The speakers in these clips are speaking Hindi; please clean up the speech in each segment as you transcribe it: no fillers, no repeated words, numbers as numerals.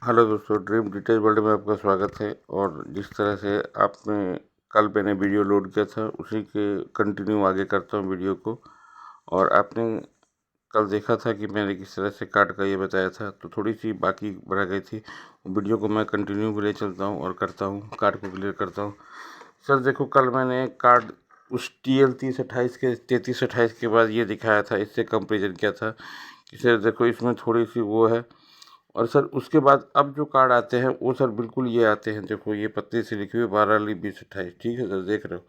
हेलो दोस्तों, ड्रीम डिटेल वर्ल्ड में आपका स्वागत है। और जिस तरह से आपने कल मैंने वीडियो लोड किया था, उसी के कंटिन्यू आगे करता हूँ वीडियो को। और आपने कल देखा था कि मैंने किस तरह से कार्ड का ये बताया था, तो थोड़ी सी बाकी रह गई थी। वीडियो को मैं कंटिन्यू भी ले चलता हूँ और करता हूँ, कार्ड को क्लियर करता हूँ। सर देखो, कल मैंने कार्ड उस TL 3028 के 3328 के बाद ये दिखाया था, इससे कंपेरिजन किया था कि सर देखो इसमें थोड़ी सी वो है। और सर उसके बाद अब जो कार्ड आते हैं वो सर बिल्कुल ये आते हैं, देखो ये पत्ते से लिखे हुए 12/20/28, ठीक है सर, देख रहे हो।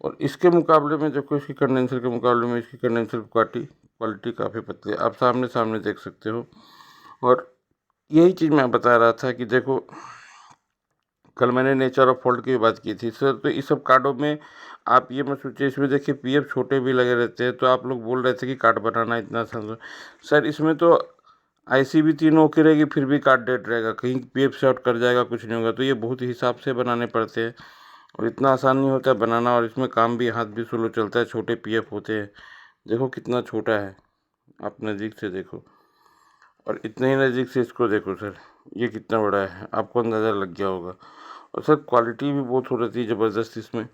और इसके मुकाबले में देखो, इसकी कंडेंसर के मुकाबले में इसकी कंडेंसर क्वालिटी क्वालिटी काफ़ी पतली है, आप सामने सामने देख सकते हो। और यही चीज़ मैं बता रहा था कि देखो, कल मैंने नेचर ऑफ फॉल्ट की बात की थी सर, तो इस सब कार्डों में आप ये मत सोचिए, इसमें देखिए PF छोटे भी लगे रहते हैं, तो आप लोग बोल रहे थे कि कार्ड बनाना इतना आसान है। सर इसमें तो IC भी तीनों ओके रहेगी, फिर भी कार्ड डेड रहेगा, कहीं PF शॉर्ट कर जाएगा, कुछ नहीं होगा। तो ये बहुत ही हिसाब से बनाने पड़ते हैं और इतना आसान नहीं होता है बनाना। और इसमें काम भी, हाथ भी स्लो चलता है, छोटे PF होते हैं। देखो कितना छोटा है, आप नज़दीक से देखो, और इतने ही नज़दीक से इसको देखो सर, ये कितना बड़ा है, आपको अंदाज़ा लग गया होगा। और सर क्वालिटी भी बहुत हो रही है ज़बरदस्त इसमें।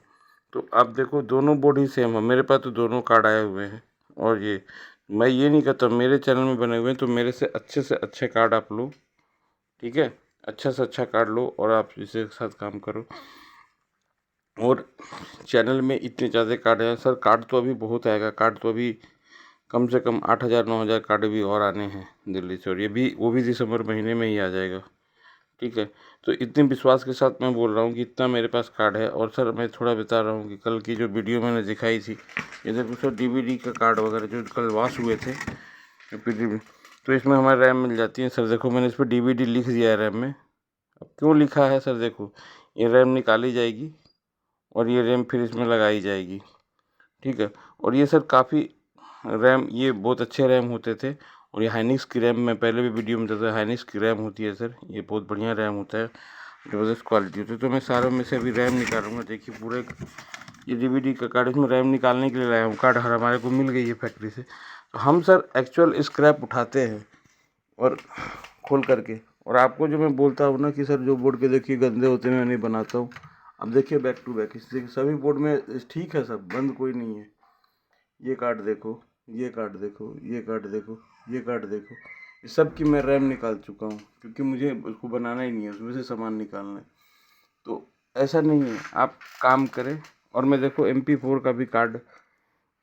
तो आप देखो, दोनों बोर्ड ही सेम है, मेरे पास तो दोनों कार्ड आए हुए हैं। और ये मैं ये नहीं कहता, मेरे चैनल में बने हुए हैं, तो मेरे से अच्छे कार्ड आप लो, ठीक है। अच्छा से अच्छा कार्ड लो और आप इसी के साथ काम करो। और चैनल में इतने ज़्यादा कार्ड हैं सर, कार्ड तो अभी बहुत आएगा, कार्ड तो अभी कम से कम 8,000 9,000 कार्ड भी और आने हैं दिल्ली से, और ये भी वो भी दिसंबर महीने में ही आ जाएगा, ठीक है। तो इतने विश्वास के साथ मैं बोल रहा हूँ कि इतना मेरे पास कार्ड है। और सर मैं थोड़ा बता रहा हूँ कि कल की जो वीडियो मैंने दिखाई थी, ये देखो सर, DVD का कार्ड वगैरह जो कल वॉश हुए थे, PDB, तो इसमें हमारी रैम मिल जाती है सर। देखो मैंने इस पर DVD लिख दिया है रैम में। अब क्यों लिखा है सर, देखो ये रैम निकाली जाएगी और ये रैम फिर इसमें लगाई जाएगी, ठीक है। और ये सर काफ़ी रैम, ये बहुत अच्छे रैम होते थे। और ये हाइनिक्स की रैम, मैं पहले भी वीडियो में बताया, हाइनिक्स की रैम होती है सर, ये बहुत बढ़िया रैम होता है, ज़बरदस्त क्वालिटी होती है। तो मैं सारों में से अभी रैम निकालूंगा, देखिए पूरे ये DVD का कार्ड, इसमें रैम निकालने के लिए लाया हूँ। कार्ड हमारे को मिल गई है फैक्ट्री से, तो हम सर एक्चुअल स्क्रैप उठाते हैं और खोल करके। और आपको जो मैं बोलता हूँ ना कि सर जो बोर्ड के देखिए गंदे होते हैं, मैं नहीं बनाता हूँ। अब देखिए बैक टू बैक, इसलिए सभी बोर्ड में ठीक है, सब बंद कोई नहीं है। ये कार्ड देखो, ये कार्ड देखो, ये कार्ड देखो, ये कार्ड देखो, इस सब की मैं रैम निकाल चुका हूँ, क्योंकि मुझे उसको बनाना ही नहीं है, उसमें से सामान निकालना है। तो ऐसा नहीं है, आप काम करें। और मैं देखो MP4 का भी कार्ड,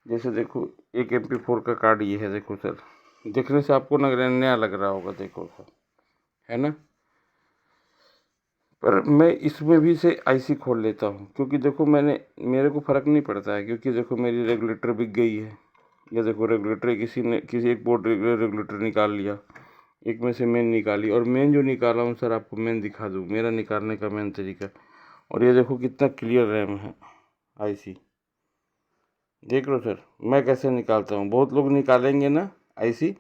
जैसे देखो एक MP4 का कार्ड ये है, देखो सर, देखने से आपको नया लग रहा होगा, देखो सर, है ना। पर मैं इसमें भी से IC खोल लेता हूँ, क्योंकि देखो मेरे को फ़र्क नहीं पड़ता है, क्योंकि देखो मेरी रेगुलेटर बिक गई है। या देखो रेगुलेटर किसी एक बोर्ड रेगुलेटर निकाल लिया, एक में से मेन निकाली, और मेन जो निकाला हूँ सर, आपको मेन दिखा दूँ, मेरा निकालने का मेन तरीका। और ये देखो कितना क्लियर रैम है IC, देख लो सर मैं कैसे निकालता हूँ। बहुत लोग निकालेंगे ना IC,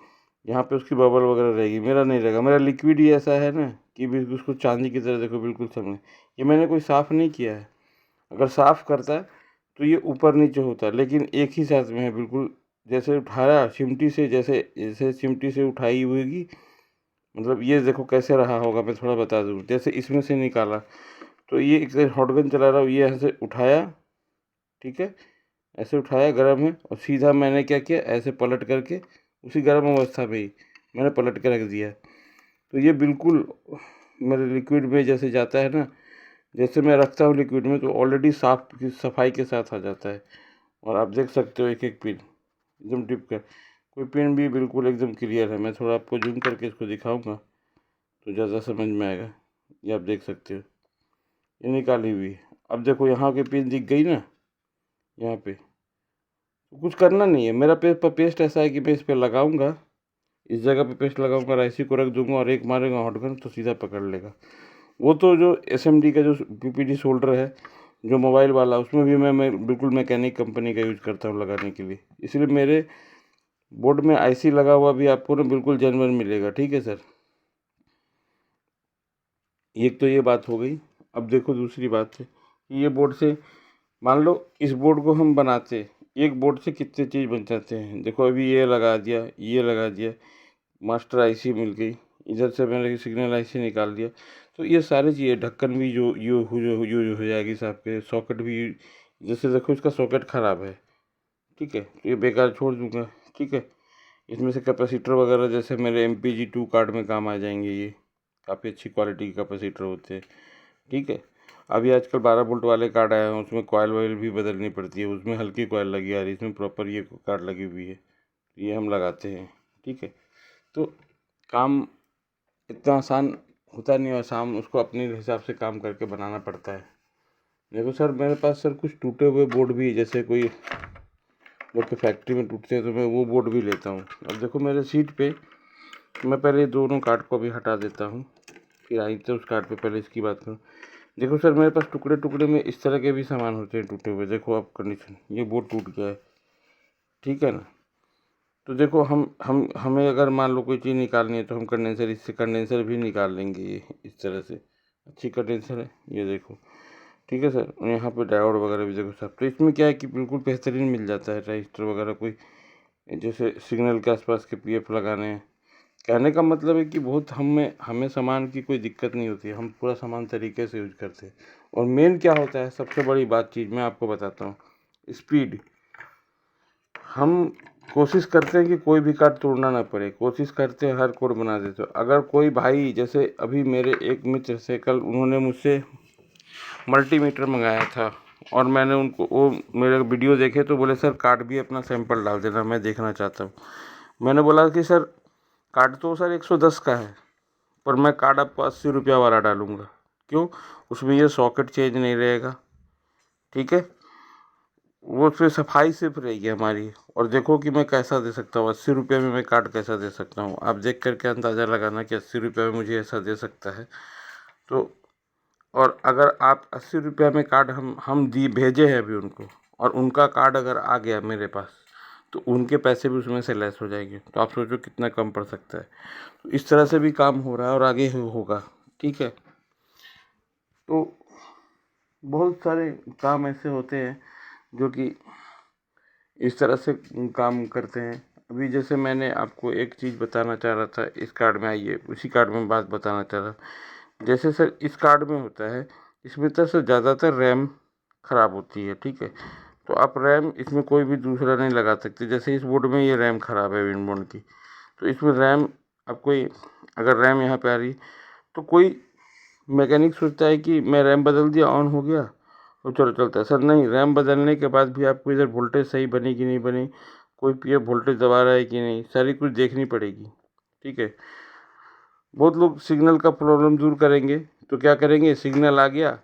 यहाँ पे उसकी बबल वगैरह रहेगी, मेरा नहीं रहेगा। मेरा लिक्विड ही ऐसा है ना कि बिल्कुल उसको चांदी की तरह, देखो बिल्कुल समझ, ये मैंने कोई साफ़ नहीं किया है। अगर साफ़ करता है तो ये ऊपर नीचे होता है, लेकिन एक ही साथ में है बिल्कुल। जैसे उठाया चिमटी से, जैसे जैसे चिमटी से उठाई होगी, मतलब ये देखो कैसे रहा होगा, मैं थोड़ा बता दूँ। जैसे इसमें से निकाला, तो ये एक हॉटगन चला रहा हूँ, ये ऐसे उठाया, ठीक है, ऐसे उठाया गर्म है, और सीधा मैंने क्या किया, ऐसे पलट करके उसी गर्म अवस्था में ही मैंने पलट के रख दिया। तो ये बिल्कुल मेरे लिक्विड में जैसे जाता है ना, जैसे मैं रखता हूँ लिक्विड में, तो ऑलरेडी साफ सफाई के साथ आ जाता है। और आप देख सकते हो एक एक पिन एकदम टिप कर, कोई पिन भी बिल्कुल एकदम क्लियर है। मैं थोड़ा आपको जूम करके इसको दिखाऊंगा तो ज़्यादा समझ में आएगा। ये आप देख सकते हो, ये निकाली हुई है। अब देखो यहाँ की पिन दिख गई ना, यहाँ पे तो कुछ करना नहीं है। मेरा पेस्ट ऐसा है कि मैं इस पर लगाऊंगा, इस जगह पे पेस्ट लगाऊंगा और IC को रख दूंगा, और एक मारेगा हॉटगन तो सीधा पकड़ लेगा। वो तो जो SMD का जो PPD शोल्डर है, जो मोबाइल वाला, उसमें भी मैं बिल्कुल मैकेनिक कंपनी का यूज़ करता हूँ लगाने के लिए। इसलिए मेरे बोर्ड में IC लगा हुआ भी आपको ना बिल्कुल जेन्युइन मिलेगा, ठीक है सर। एक तो ये बात हो गई। अब देखो दूसरी बात है कि ये बोर्ड से, मान लो इस बोर्ड को हम बनाते, एक बोर्ड से कितने चीज़ बन जाते हैं। देखो अभी ये लगा दिया, ये लगा दिया, मास्टर IC मिल गई, इधर से मैंने सिग्नल ऐसे निकाल दिया। तो ये सारी चीज़ें, ढक्कन भी जो हो जाएगी साहब के, सॉकेट भी, जैसे देखो इसका सॉकेट ख़राब है, ठीक है, तो ये बेकार छोड़ दूंगा, ठीक है। इसमें से कैपेसिटर वगैरह जैसे मेरे MPG 2 कार्ड में काम आ जाएंगे, ये काफ़ी अच्छी क्वालिटी के कैपेसिटर होते हैं, ठीक है। अभी आजकल 12 वोल्ट वाले कार्ड आए हैं, उसमें कॉयल वॉयल भी बदलनी पड़ती है, उसमें हल्की कॉयल लगी आ रही है, इसमें प्रॉपर ये कार्ड लगी हुई है, ये हम लगाते हैं, ठीक है। तो काम इतना आसान होता नहीं है, आसान उसको अपने हिसाब से काम करके बनाना पड़ता है। देखो सर, मेरे पास सर कुछ टूटे हुए बोर्ड भी है, जैसे कोई जो कि फैक्ट्री में टूटते हैं, तो मैं वो बोर्ड भी लेता हूँ। अब देखो मेरे सीट पे, मैं पहले दोनों कार्ड को भी हटा देता हूँ, फिर आई तो उस कार्ड पे पहले इसकी बात करूँ। देखो सर, मेरे पास टुकड़े टुकड़े में इस तरह के भी सामान होते हैं टूटे हुए। देखो आप कंडीशन, ये बोर्ड टूट गया है, ठीक है ना। तो देखो हमें अगर मान लो कोई चीज़ निकालनी है, तो हम कंडेंसर, इससे कंडेंसर भी निकाल लेंगे, ये इस तरह से अच्छी कंडेंसर है, ये देखो, ठीक है सर। यहाँ पे डायोड वगैरह भी देखो सब, तो इसमें क्या है कि बिल्कुल बेहतरीन मिल जाता है रजिस्टर वगैरह, कोई जैसे सिग्नल के आसपास के PF लगाने हैं। कहने का मतलब है कि बहुत हमें सामान की कोई दिक्कत नहीं होती है, हम पूरा सामान तरीके से यूज करते हैं। और मेन क्या होता है, सबसे बड़ी बात चीज़ मैं आपको बताता हूँ, स्पीड। हम कोशिश करते हैं कि कोई भी कार्ड तोड़ना ना पड़े, कोशिश करते हैं हर कोड बना देते हो। अगर कोई भाई, जैसे अभी मेरे एक मित्र से कल उन्होंने मुझसे मल्टीमीटर मंगाया था, और मैंने उनको वो मेरे वीडियो देखे तो बोले सर कार्ड भी अपना सैंपल डाल देना, मैं देखना चाहता हूँ। मैंने बोला कि सर कार्ड तो सर 110 का है, पर मैं कार्ड आपको 80 रुपया वाला डालूँगा। क्यों? उसमें ये सॉकेट चेंज नहीं रहेगा, ठीक है, वो उसमें सफाई सिर्फ रहेगी हमारी। और देखो कि मैं कैसा दे सकता हूँ, 80 रुपये में मैं कार्ड कैसा दे सकता हूँ, आप देख करके अंदाज़ा लगाना कि 80 रुपये में मुझे ऐसा दे सकता है। तो और अगर आप 80 रुपये में कार्ड हम दी भेजे हैं अभी उनको, और उनका कार्ड अगर आ गया मेरे पास, तो उनके पैसे भी उसमें से लेस हो जाएंगे। तो आप सोचो कितना कम पड़ सकता है। तो इस तरह से भी काम हो रहा है और आगे होगा, ठीक है। तो बहुत सारे काम ऐसे होते हैं जो कि इस तरह से काम करते हैं। अभी जैसे मैंने आपको एक चीज़ बताना चाह रहा था, इस कार्ड में आइए, उसी कार्ड में बात बताना चाह रहा। जैसे सर इस कार्ड में होता है, इसमें तो सर ज़्यादातर रैम ख़राब होती है, ठीक है। तो आप रैम इसमें कोई भी दूसरा नहीं लगा सकते। जैसे इस बोर्ड में ये रैम ख़राब है विनबोर्ड की, तो इसमें रैम, अब कोई अगर रैम यहाँ पे आ रही, तो कोई मैकेनिक सोचता है कि मैं रैम बदल दिया, ऑन हो गया तो चलो चलता है। सर नहीं, रैम बदलने के बाद भी आपको इधर वोल्टेज सही बनी कि नहीं बनी, कोई PF वोल्टेज दबा रहा है कि नहीं, सारी कुछ देखनी पड़ेगी, ठीक है। बहुत लोग सिग्नल का प्रॉब्लम दूर करेंगे, तो क्या करेंगे, सिग्नल आ गया,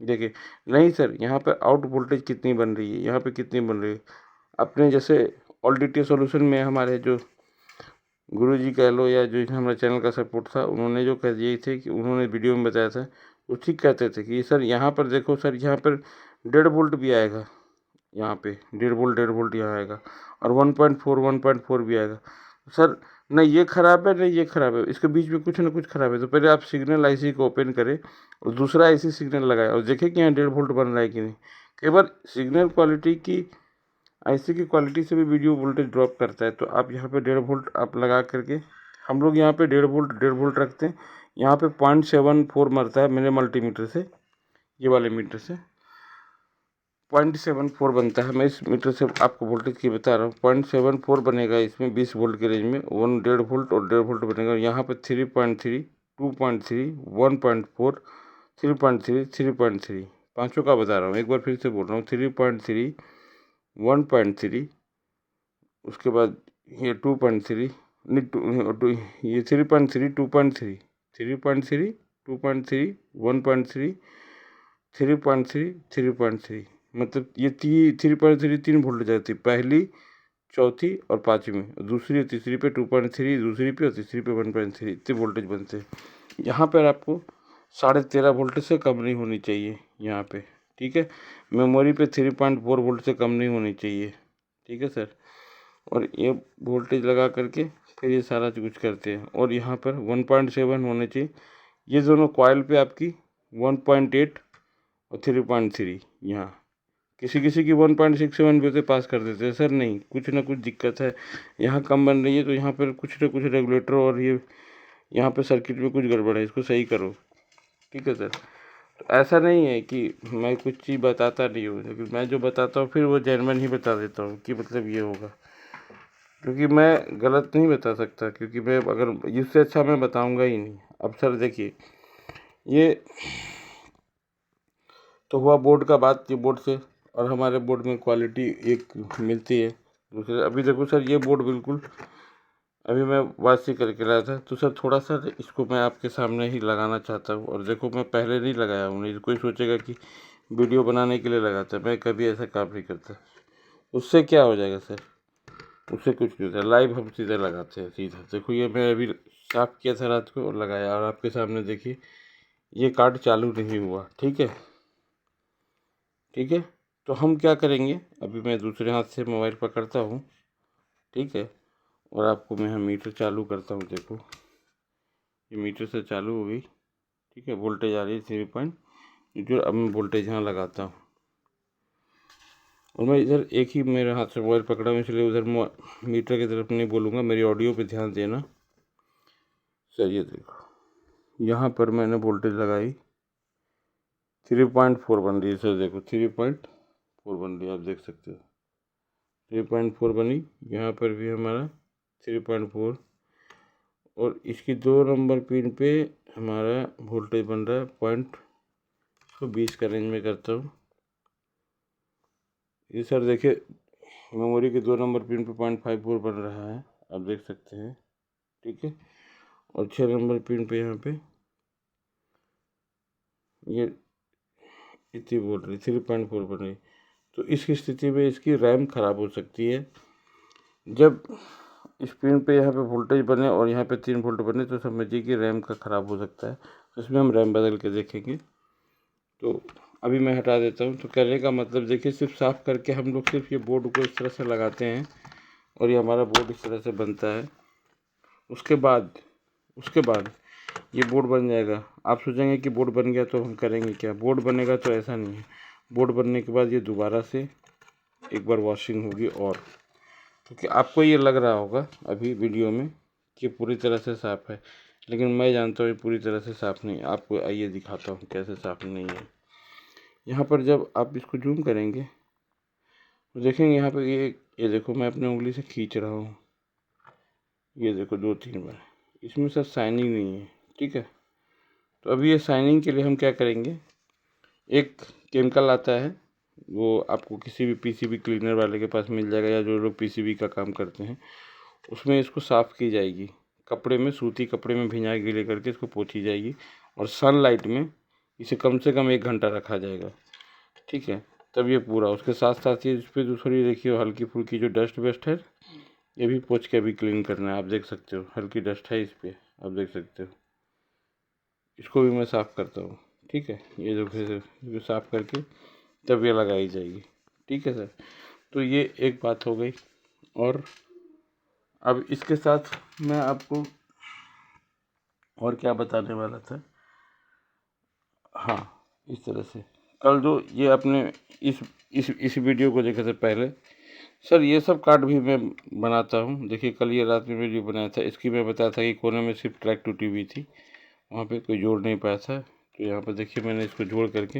देखिए नहीं सर यहाँ पर आउट वोल्टेज कितनी बन रही है, यहाँ पे कितनी बन रही है। अपने जैसे ऑलडीटी सॉल्यूशन में हमारे जो गुरुजी कह लो, या जो हमारे चैनल का सपोर्ट था, उन्होंने जो कह दिए थे कि उन्होंने वीडियो में बताया था, वो ठीक कहते थे कि सर यहाँ पर देखो सर, यहाँ पर 1.5 वोल्ट भी आएगा, यहाँ पे 1.5 वोल्ट यहाँ आएगा, और 1.4 भी आएगा। सर नहीं ये ख़राब है, नहीं ये ख़राब है, इसके बीच में कुछ ना कुछ ख़राब है। तो पहले आप सिग्नल IC को ओपन करें और दूसरा IC सिग्नल लगाए और देखें कि यहाँ 1.5 वोल्ट बन रहा है कि नहीं। कई बार सिग्नल क्वालिटी की, IC की क्वालिटी से भी वीडियो वोल्टेज ड्रॉप करता है। तो आप यहाँ पे 1.5 वोल्ट आप लगा करके, हम लोग यहाँ पे 1.5 वोल्ट रखते हैं। यहाँ पे 0.74 मरता है मेरे मल्टीमीटर से, ये वाले मीटर से 0.74 बनता है। मैं इस मीटर से आपको वोल्टेज की बता रहा हूँ, 0.74 बनेगा इसमें 20 वोल्ट के रेंज में, 1.5 वोल्ट और 1.5 वोल्ट बनेगा। यहाँ पे 3.3, 2.3, 1.4, 3.3, 3.3, पाँचों का बता रहा हूँ, एक बार फिर से बोल रहा हूँ, 3.3, 1.3, उसके बाद ये 2.3, नहीं ये 3.3, 2.3, 3.3, 2.3, 1.3, 3.3, 3.3, मतलब ये 3.3 3 वोल्ट जाती है, पहली, चौथी और पाँचवीं, दूसरी और तीसरी पे 2.3, दूसरी पे और तीसरी पे 1.3, इतने वोल्टेज बनते हैं। यहाँ पर आपको 13.5 वोल्ट से कम नहीं होनी चाहिए यहाँ पे, ठीक है। मेमोरी पे 3.4 वोल्ट से कम नहीं होनी चाहिए, ठीक है सर। और ये वोल्टेज लगा करके फिर ये सारा कुछ करते हैं। और यहाँ पर 1.7 होने चाहिए, ये दोनों कॉइल पे आपकी 1.8 और 3.3, यहाँ किसी किसी की 1.67 पे से पास कर देते हैं। सर नहीं, कुछ ना कुछ दिक्कत है, यहाँ कम बन रही है, तो यहाँ पर कुछ ना कुछ रेगुलेटर और ये यहाँ पे सर्किट में कुछ गड़बड़ है, इसको सही करो। ठीक है सर। तो ऐसा नहीं है कि मैं कुछ चीज़ बताता नहीं हूँ, लेकिन मैं जो बताता हूँ फिर वो जेन्युइन ही बता देता हूँ कि मतलब ये होगा, क्योंकि मैं गलत नहीं बता सकता, क्योंकि मैं अगर इससे अच्छा मैं बताऊँगा ही नहीं। अब सर देखिए, ये तो हुआ बोर्ड का बात, ये बोर्ड से, और हमारे बोर्ड में क्वालिटी एक मिलती है। दूसरे अभी देखो सर, ये बोर्ड बिल्कुल अभी मैं वाशी करके लाया था, तो सर थोड़ा सा इसको मैं आपके सामने ही लगाना चाहता हूँ। और देखो, मैं पहले नहीं लगाया हूँ, नहीं कोई सोचेगा कि वीडियो बनाने के लिए लगाता है, मैं कभी ऐसा काम नहीं करता। उससे क्या हो जाएगा सर? उससे कुछ नहीं होता, लाइव हम सीधे लगाते हैं सीधा। देखो, ये मैं अभी साफ किया था रात को और लगाया, और आपके सामने देखिए ये कार्ड चालू नहीं हुआ। ठीक है, ठीक है। तो हम क्या करेंगे, अभी मैं दूसरे हाथ से मोबाइल पकड़ता हूँ, ठीक है, और आपको मैं यहाँ मीटर चालू करता हूँ। देखो, ये मीटर से चालू हो गई, ठीक है, वोल्टेज आ रही है 3 जो। अब मैं वोल्टेज यहाँ लगाता हूँ, और मैं इधर एक ही मेरे हाथ से मोबाइल पकड़ा हूँ, इसलिए उधर मीटर की तरफ नहीं बोलूँगा, मेरी ऑडियो पे ध्यान देना। सर ये देखो, यहाँ पर मैंने वोल्टेज लगाई, 3.4 बन रही है सर। देखो 3.4 बन रही है, आप देख सकते हो 3.4 बनी। यहाँ पर भी हमारा 3.4, और इसकी 2 नंबर पिन पे हमारा वोल्टेज बन रहा है 0.20 का रेंज में करता हूँ। ये सर देखिए, मेमोरी के 2 नंबर पिन पे 0.54 बन रहा है, आप देख सकते हैं। ठीक है, और 6 नंबर पिन पे यहाँ पे ये इतनी बोल रही 3.4 बन रही। तो इसकी स्थिति में इसकी रैम ख़राब हो सकती है। जब इस पिन पे यहाँ पे वोल्टेज बने और यहाँ पे 3 वोल्ट बने, तो समझिए कि रैम का ख़राब हो सकता है। तो इसमें हम रैम बदल के देखेंगे। तो अभी मैं हटा देता हूँ। तो कहने का मतलब देखिए, सिर्फ साफ़ करके हम लोग सिर्फ ये बोर्ड को इस तरह से लगाते हैं, और ये हमारा बोर्ड इस तरह से बनता है। उसके बाद ये बोर्ड बन जाएगा। आप सोचेंगे कि बोर्ड बन गया तो हम करेंगे क्या? बोर्ड बनेगा तो ऐसा नहीं है। बोर्ड बनने के बाद ये दोबारा से एक बार वॉशिंग होगी, और क्योंकि आपको ये लग रहा होगा अभी वीडियो में कि पूरी तरह से साफ़ है, लेकिन मैं जानता हूँ ये पूरी तरह से साफ़ नहीं है। आपको आइए दिखाता हूँ कैसे साफ़ नहीं है। यहाँ पर जब आप इसको जूम करेंगे तो देखेंगे यहाँ पर ये देखो, मैं अपनी उंगली से खींच रहा हूँ, ये देखो 2-3 बार। इसमें सर शाइनिंग नहीं है। ठीक है, तो अभी ये शाइनिंग के लिए हम क्या करेंगे, एक केमिकल आता है, वो आपको किसी भी पीसीबी क्लीनर वाले के पास मिल जाएगा, या जो लोग पीसीबी का काम करते हैं, उसमें इसको साफ़ की जाएगी। कपड़े में, सूती कपड़े में भिंजा के लेकर के इसको पोंछी जाएगी, और सनलाइट में इसे कम से कम 1 घंटा रखा जाएगा। ठीक है, तब ये पूरा। उसके साथ साथ ही इस पर दूसरी देखिए हल्की फुल्की जो डस्ट वेस्ट है, ये भी पोंछ के अभी क्लीन करना है। आप देख सकते हो हल्की डस्ट है इस पर, आप देख सकते हो। इसको भी मैं साफ़ करता हूँ। ठीक है, ये जो फिर साफ़ करके तब ये लगाई जाएगी। ठीक है सर, तो ये एक बात हो गई। और अब इसके साथ मैं आपको और क्या बताने वाला था, हाँ, इस तरह से कल जो ये अपने इस वीडियो को देखने से पहले सर ये सब कार्ड भी मैं बनाता हूँ। देखिए, कल ये रात में वीडियो बनाया था, इसकी मैं बताया था कि कोने में सिर्फ ट्रैक टूटी हुई थी, वहाँ पे कोई जोड़ नहीं पाया था। तो यहाँ पर देखिए, मैंने इसको जोड़ करके,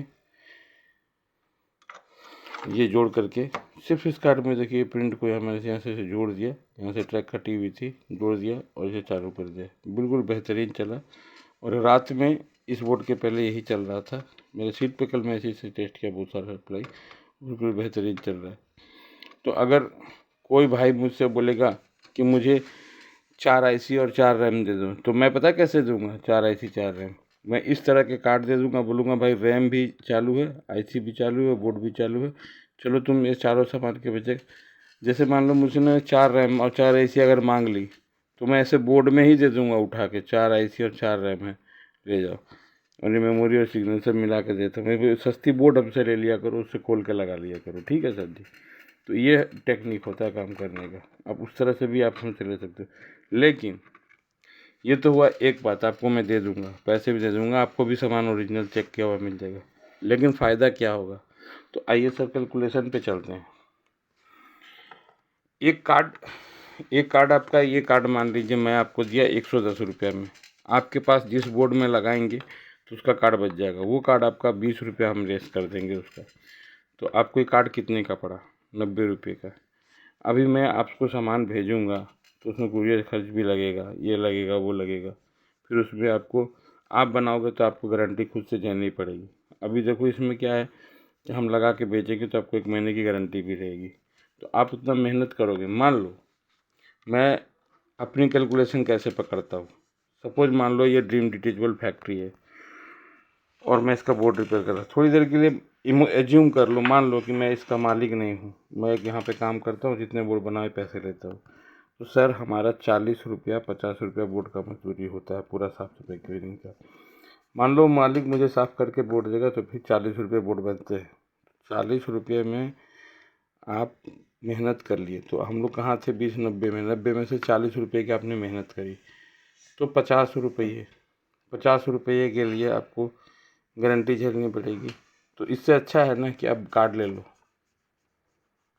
ये जोड़ करके सिर्फ इस कार्ड में देखिए प्रिंट को यहाँ से जोड़ दिया, यहाँ से ट्रैक कटी हुई थी, जोड़ दिया और इसे चालू कर दिया। बिल्कुल बेहतरीन चला। और रात में इस बोर्ड के पहले यही चल रहा था। मेरे सीट पे कल मैं इसी से टेस्ट किया, बहुत सारा अप्लाई, बिल्कुल बेहतरीन चल रहा है। तो अगर कोई भाई मुझसे बोलेगा कि मुझे 4 IC और 4 रैम दे दो, तो मैं पता कैसे दूंगा? 4 IC 4 रैम मैं इस तरह के कार्ड दे दूंगा, बोलूँगा भाई रैम भी चालू है, IC भी चालू है, बोर्ड भी चालू है, चलो तुम ये चारों सामान के बजाय, जैसे मान लो मुझे ने 4 रैम और 4 IC अगर मांग ली, तो मैं ऐसे बोर्ड में ही दे दूंगा उठा के, 4 IC और 4 रैम है, ले जाओ। और ये मेमोरी और सिग्नल सब मिला के देता हूँ। मैं सस्ती बोर्ड हमसे ले लिया करो, उससे खोल के लगा लिया करो। ठीक है सर जी, तो ये टेक्निक होता है काम करने का। आप उस तरह से भी आप हमसे ले सकते हो। लेकिन ये तो हुआ एक बात, आपको मैं दे दूंगा, पैसे भी दे दूंगा, आपको भी सामान ओरिजिनल चेक किया हुआ मिल जाएगा। लेकिन फ़ायदा क्या होगा? तो आइए सर कैलकुलेशन पे चलते हैं। एक कार्ड आपका, ये कार्ड मान लीजिए मैं आपको दिया 110 रुपये में, आपके पास जिस बोर्ड में लगाएंगे तो उसका कार्ड बच जाएगा। वो कार्ड आपका 20 रुपया हम लेस कर देंगे उसका। तो आपको ये कार्ड कितने का पड़ा? 90 रुपये का। अभी मैं आपको सामान भेजूँगा तो उसमें कुरियर खर्च भी लगेगा, ये लगेगा वो लगेगा। फिर उसमें आपको, आप बनाओगे तो आपको गारंटी खुद से देनी पड़ेगी। अभी देखो इसमें क्या है कि हम लगा के बेचेंगे तो आपको 1 महीने की गारंटी भी रहेगी। तो आप उतना मेहनत करोगे। मान लो मैं अपनी कैलकुलेशन कैसे पकड़ता हूँ। सपोज मान लो ये ड्रीम डिटेचेबल फैक्ट्री है और मैं इसका बोर्ड रिपेयर कर रहा हूँ। थोड़ी देर के लिए एज्यूम कर लो, मान लो कि मैं इसका मालिक नहीं हूँ, मैं एक यहाँ पे काम करता हूँ, जितने बोर्ड बनाए पैसे लेता हूँ। तो सर हमारा 40 रुपया 50 रुपया बोर्ड का मजदूरी होता है पूरा साफ सफाई क्लीनिंग का। मान लो मालिक मुझे साफ़ करके बोर्ड देगा तो फिर 40 रुपये बोर्ड बनते हैं। 40 रुपये में आप मेहनत कर लिए तो हम लोग कहाँ थे 20-90 में, 90 में से 40 रुपये की आपने मेहनत करी तो 50 रुपये के लिए आपको गारंटी झेलनी पड़ेगी। तो इससे अच्छा है ना कि आप कार्ड ले लो।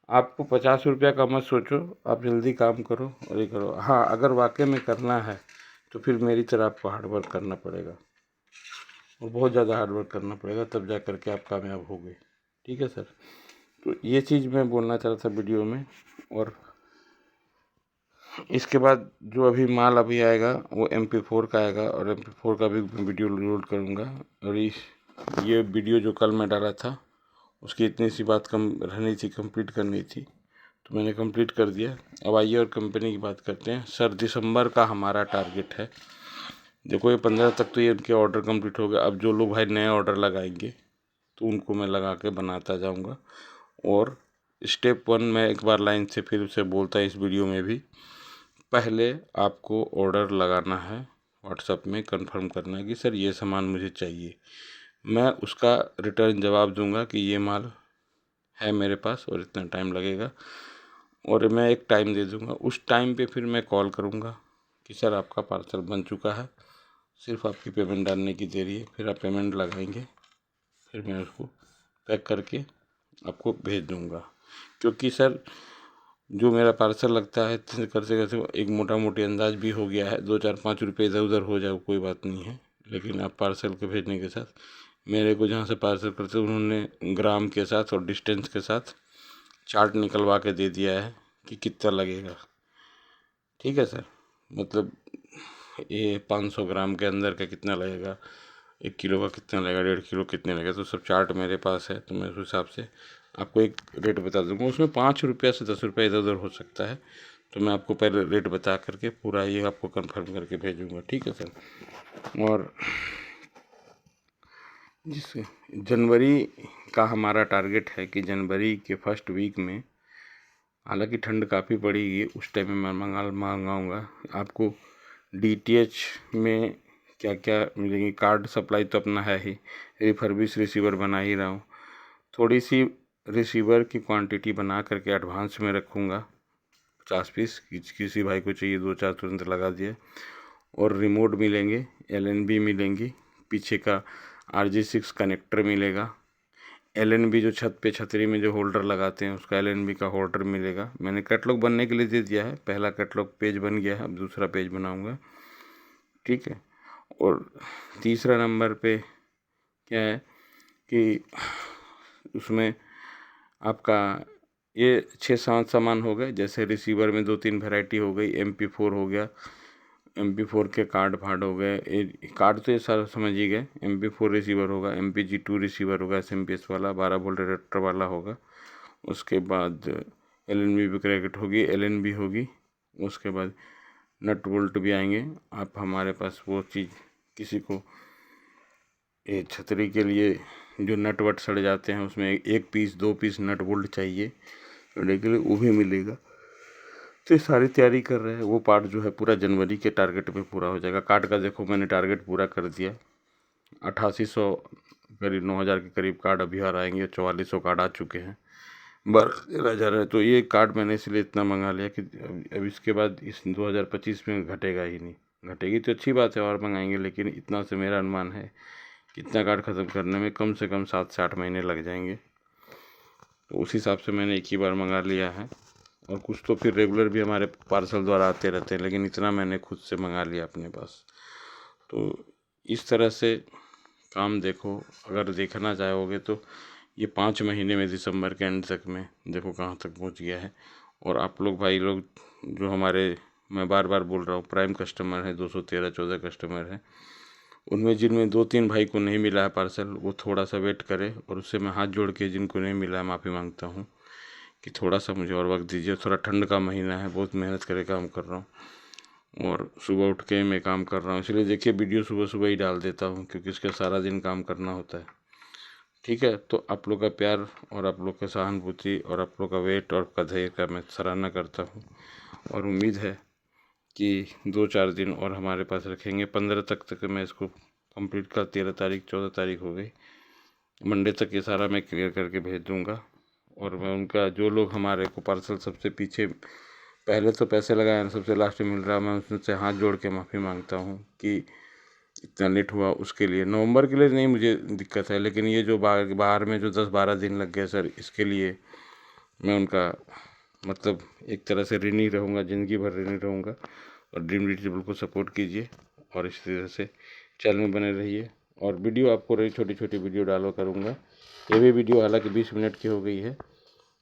आपको 50 रुपया का मत सोचो, आप जल्दी काम करो और ये करो। हाँ, अगर वाकई में करना है तो फिर मेरी तरह आपको हार्ड वर्क करना पड़ेगा और बहुत ज़्यादा हार्ड वर्क करना पड़ेगा, तब जा कर के आप कामयाब होगे। ठीक है सर। तो ये चीज़ मैं बोलना चाह रहा था वीडियो में। और इसके बाद जो अभी माल अभी आएगा वो MP4 का आएगा और MP4 का भी वीडियो लोड करूँगा। और ये वीडियो जो कल मैं डाला था उसकी इतनी सी बात कम रहनी थी, कंप्लीट करनी थी, तो मैंने कंप्लीट कर दिया। अब आइए और कंपनी की बात करते हैं। सर दिसंबर का हमारा टारगेट है। देखो ये 15 तक तो ये उनके ऑर्डर कंप्लीट हो गया। अब जो लोग भाई नए ऑर्डर लगाएंगे तो उनको मैं लगा के बनाता जाऊंगा। और स्टेप 1 मैं एक बार लाइन से फिर से बोलता है इस वीडियो में भी, पहले आपको ऑर्डर लगाना है, व्हाट्सएप में कंफर्म करना है कि सर ये सामान मुझे चाहिए। मैं उसका रिटर्न जवाब दूंगा कि ये माल है मेरे पास और इतना टाइम लगेगा, और मैं एक टाइम दे दूंगा। उस टाइम पे फिर मैं कॉल करूंगा कि सर आपका पार्सल बन चुका है, सिर्फ आपकी पेमेंट डालने की देरी है। फिर आप पेमेंट लगाएंगे, फिर मैं उसको पैक करके आपको भेज दूंगा। क्योंकि सर जो मेरा पार्सल लगता है करते करते एक मोटा मोटी अंदाज भी हो गया है। 2-4-5 रुपये इधर उधर हो जाए कोई बात नहीं है, लेकिन आप पार्सल के भेजने के साथ मेरे को जहाँ से पार्सल करते उन्होंने ग्राम के साथ और डिस्टेंस के साथ चार्ट निकलवा के दे दिया है कि कितना लगेगा। ठीक है सर। मतलब ये 500 ग्राम के अंदर का कितना लगेगा, 1 किलो का कितना लगेगा, 1.5 किलो कितने लगेगा, तो सब चार्ट मेरे पास है। तो मैं उस हिसाब से आपको एक रेट बता दूँगा। उसमें 5 रुपया से 10 रुपया इधर उधर हो सकता है, तो मैं आपको पहले रेट बता करके पूरा ये आपको कंफर्म करके भेजूँगा। ठीक है सर। और जिस जनवरी का हमारा टारगेट है कि जनवरी के फर्स्ट वीक में, हालांकि ठंड काफ़ी पड़ेगी उस टाइम में मैं मंगाऊँगा। आपको DTH में क्या क्या मिलेंगी, कार्ड सप्लाई तो अपना है ही, रिफर्बिश रिसीवर बना ही रहा हूँ। थोड़ी सी रिसीवर की क्वांटिटी बना करके एडवांस में रखूँगा, 50 पीस, किसी भाई को चाहिए 2-4 तुरंत लगा दिए। और रिमोट मिलेंगे, LNB मिलेंगी, पीछे का RG6 कनेक्टर मिलेगा, LNB जो छत पे छतरी में जो होल्डर लगाते हैं उसका LNB का होल्डर मिलेगा। मैंने कैटलॉग बनने के लिए दे दिया है, पहला कैटलॉग पेज बन गया है, अब दूसरा पेज बनाऊंगा। ठीक है। और तीसरा नंबर पे क्या है कि उसमें आपका ये 6-7 सामान हो गए। जैसे रिसीवर में 2-3 वैरायटी हो गई, MP4 हो गया, MP4 के कार्ड फाड़ हो गए, कार्ड तो ये सारा समझ ही गए। MP4 रिसीवर होगा, MPG2 रिसीवर होगा, SMPS वाला 12 वोल्ट एडेप्टर वाला होगा। उसके बाद LNB भी क्रैकेट होगी, LNB होगी। उसके बाद नट बोल्ट भी आएंगे। आप हमारे पास वो चीज़, किसी को ये छतरी के लिए जो नट वट सड़ जाते हैं उसमें 1 पीस 2 पीस नट बोल्ट चाहिए के लिए, वो भी मिलेगा। तो ये सारी तैयारी कर रहे हैं। वो पार्ट जो है पूरा जनवरी के टारगेट में पूरा हो जाएगा। कार्ड का देखो मैंने टारगेट पूरा कर दिया। 8800 करीब 9000 के करीब कार्ड अभी आ आएंगे, 4400 कार्ड आ चुके हैं, बस रह जा रहा है। तो ये कार्ड मैंने इसलिए इतना मंगा लिया कि अब इसके बाद इस 2025 में घटेगा ही नहीं। घटेगी तो अच्छी बात है और मंगाएंगे, लेकिन इतना से मेरा अनुमान है कि इतना कार्ड ख़त्म करने में कम से कम 7 से 8 महीने लग जाएंगे। तो उस हिसाब से मैंने एक ही बार मंगा लिया है। और कुछ तो फिर रेगुलर भी हमारे पार्सल द्वारा आते रहते हैं, लेकिन इतना मैंने खुद से मंगा लिया अपने पास। तो इस तरह से काम देखो, अगर देखना चाहोगे तो ये 5 महीने में दिसंबर के एंड तक में देखो कहाँ तक पहुँच गया है। और आप लोग भाई लोग जो हमारे, मैं बार बार बोल रहा हूँ, प्राइम कस्टमर हैं, 213-14 कस्टमर हैं, उनमें जिनमें 2-3 भाई को नहीं मिला है पार्सल, वो थोड़ा सा वेट करें। और उससे मैं हाथ जोड़ के जिनको नहीं मिला है माफ़ी मांगता हूँ कि थोड़ा सा मुझे और वक्त दीजिए। थोड़ा ठंड का महीना है, बहुत मेहनत करके काम कर रहा हूँ और सुबह उठ के मैं काम कर रहा हूँ, इसलिए देखिए वीडियो सुबह सुबह ही डाल देता हूँ क्योंकि इसका सारा दिन काम करना होता है। ठीक है, तो आप लोग का प्यार और आप लोग का सहानुभूति और आप लोग का वेट और का धैर्य का मैं सराहना करता हूँ। और उम्मीद है कि 2-4 दिन और हमारे पास रखेंगे। 15 तक मैं इसको कंप्लीट कर, 13 तारीख 14 तारीख हो गई, मंडे तक ये सारा मैं क्लियर करके भेज दूँगा। और मैं उनका, जो लोग हमारे को पार्सल सबसे पीछे पहले तो पैसे लगाए, सबसे लास्ट में मिल रहा, मैं उनसे हाथ जोड़ के माफ़ी मांगता हूँ कि इतना लेट हुआ। उसके लिए नवंबर के लिए नहीं मुझे दिक्कत है, लेकिन ये जो बाहर में जो 10-12 दिन लग गए सर, इसके लिए मैं उनका मतलब एक तरह से ऋणी रहूँगा, ज़िंदगी भर ऋणी रहूँगा। और ड्रीम डिजिटल को सपोर्ट कीजिए और इस तरह से चैनल में बने रहिए। और वीडियो आपको रही छोटी छोटी वीडियो डालो करूँगा। ये भी वीडियो हालांकि 20 मिनट की हो गई है,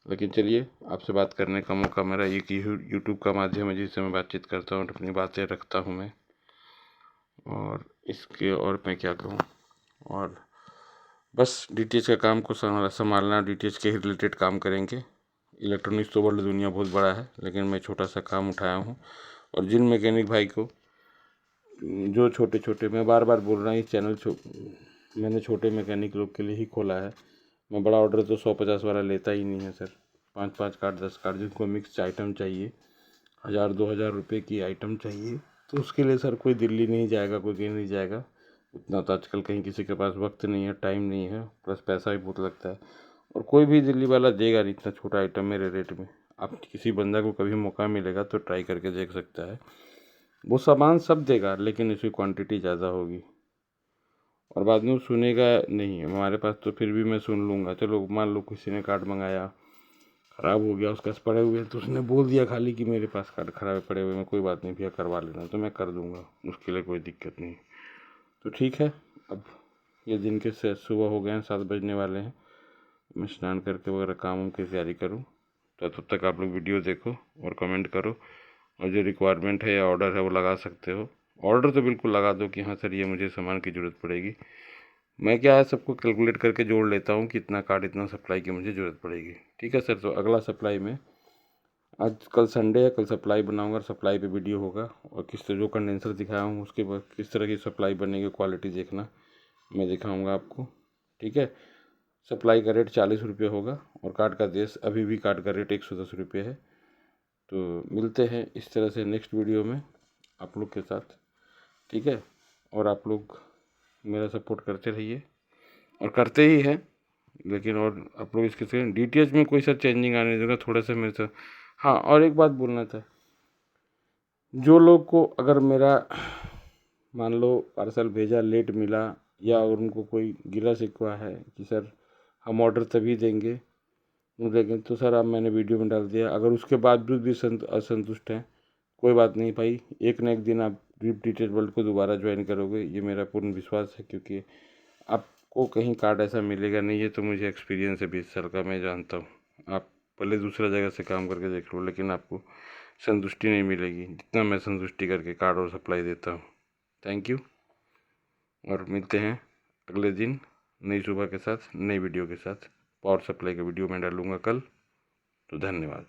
लेकिन चलिए, आपसे बात करने का मौका मेरा एक यूट्यूब का माध्यम है जिससे मैं बातचीत करता हूँ, अपनी बातें रखता हूँ मैं। और इसके और मैं क्या कहूँ, और बस डीटीएच का काम को संभालना, डीटीएच के ही रिलेटेड काम करेंगे। इलेक्ट्रॉनिक्स तो वर्ल्ड दुनिया बहुत बड़ा है, लेकिन मैं छोटा सा काम उठाया हूँ। और जिन मैकेनिक भाई को जो छोटे छोटे, मैं बार बार बोल रहा हूँ, इस चैनल मैंने छोटे मैकेनिक लोग के लिए ही खोला है। मैं बड़ा ऑर्डर तो 100-50 वाला लेता ही नहीं है सर। 5-5 कार्ड 10 कार्ड जिनको मिक्स आइटम चाहिए, 1000-2000 रुपये की आइटम चाहिए, तो उसके लिए सर कोई दिल्ली नहीं जाएगा, कोई कहीं नहीं जाएगा। उतना तो आजकल कहीं किसी के पास वक्त नहीं है, टाइम नहीं है, प्लस पैसा भी बहुत लगता है। और कोई भी दिल्ली वाला देगा नहीं इतना छोटा आइटम मेरे रेट में। आप किसी बंदा को कभी मौका मिलेगा तो ट्राई करके देख सकता है। वो सामान सब देगा, लेकिन उसकी क्वांटिटी ज़्यादा होगी। और बाद में वो सुनेगा नहीं, हमारे पास तो फिर भी मैं सुन लूँगा। चलो मान लो किसी ने कार्ड मंगाया, ख़राब हो गया, उसके पास पड़े हुए हैं, तो उसने बोल दिया खाली कि मेरे पास कार्ड ख़राब पड़े हुए हैं, कोई बात नहीं भैया करवा लेना, तो मैं कर दूँगा, उसके लिए कोई दिक्कत नहीं। तो ठीक है, अब ये दिन के से सुबह हो गए हैं, 7 बजने वाले हैं। मैं स्नान करके वगैरह काम की तैयारी करूँ, तो तब तक आप लोग वीडियो देखो और कमेंट करो। और जो रिक्वायरमेंट है या ऑर्डर है वो लगा सकते हो। ऑर्डर तो बिल्कुल लगा दो कि हाँ सर ये मुझे सामान की ज़रूरत पड़ेगी। मैं क्या है, सबको कैलकुलेट करके जोड़ लेता हूँ कि इतना कार्ड इतना सप्लाई की मुझे ज़रूरत पड़ेगी। ठीक है सर, तो अगला सप्लाई में, आज कल संडे है, कल सप्लाई बनाऊंगा और सप्लाई पे वीडियो होगा। और किस तरह जो कंडेंसर दिखाया हूँ उसके बाद किस तरह की सप्लाई बनेगी, क्वालिटी देखना, मैं दिखाऊंगा आपको। ठीक है, सप्लाई का रेट 40 रुपये होगा और कार्ड का देश अभी भी कार्ड का रेट 110 रुपये है। तो मिलते हैं इस तरह से नेक्स्ट वीडियो में आप लोग के साथ। ठीक है, और आप लोग मेरा सपोर्ट करते रहिए और करते ही हैं, लेकिन और आप लोग इसके से डीटीएच में कोई सा चेंजिंग आने देगा थोड़ा सा मेरे से। हाँ, और एक बात बोलना था, जो लोग को अगर मेरा मान लो पार्सल भेजा लेट मिला, या अगर उनको कोई गिला शिकवा है कि सर हम ऑर्डर तभी देंगे, लेकिन तो सर आप मैंने वीडियो में डाल दिया, अगर उसके बावजूद भी असंतुष्ट हैं, कोई बात नहीं भाई, एक न एक दिन आप ड्रीम डिजिटल वर्ल्ड को दोबारा ज्वाइन करोगे, ये मेरा पूर्ण विश्वास है। क्योंकि आपको कहीं कार्ड ऐसा मिलेगा नहीं, ये तो मुझे एक्सपीरियंस है 20 साल का, मैं जानता हूँ। आप भले दूसरा जगह से काम करके देख लो, लेकिन आपको संतुष्टि नहीं मिलेगी जितना मैं संतुष्टि करके कार्ड और सप्लाई देता हूँ। थैंक यू, और मिलते हैं अगले दिन नई सुबह के साथ, नई वीडियो के साथ। पावर सप्लाई का वीडियो मैं डालूँगा कल। तो धन्यवाद।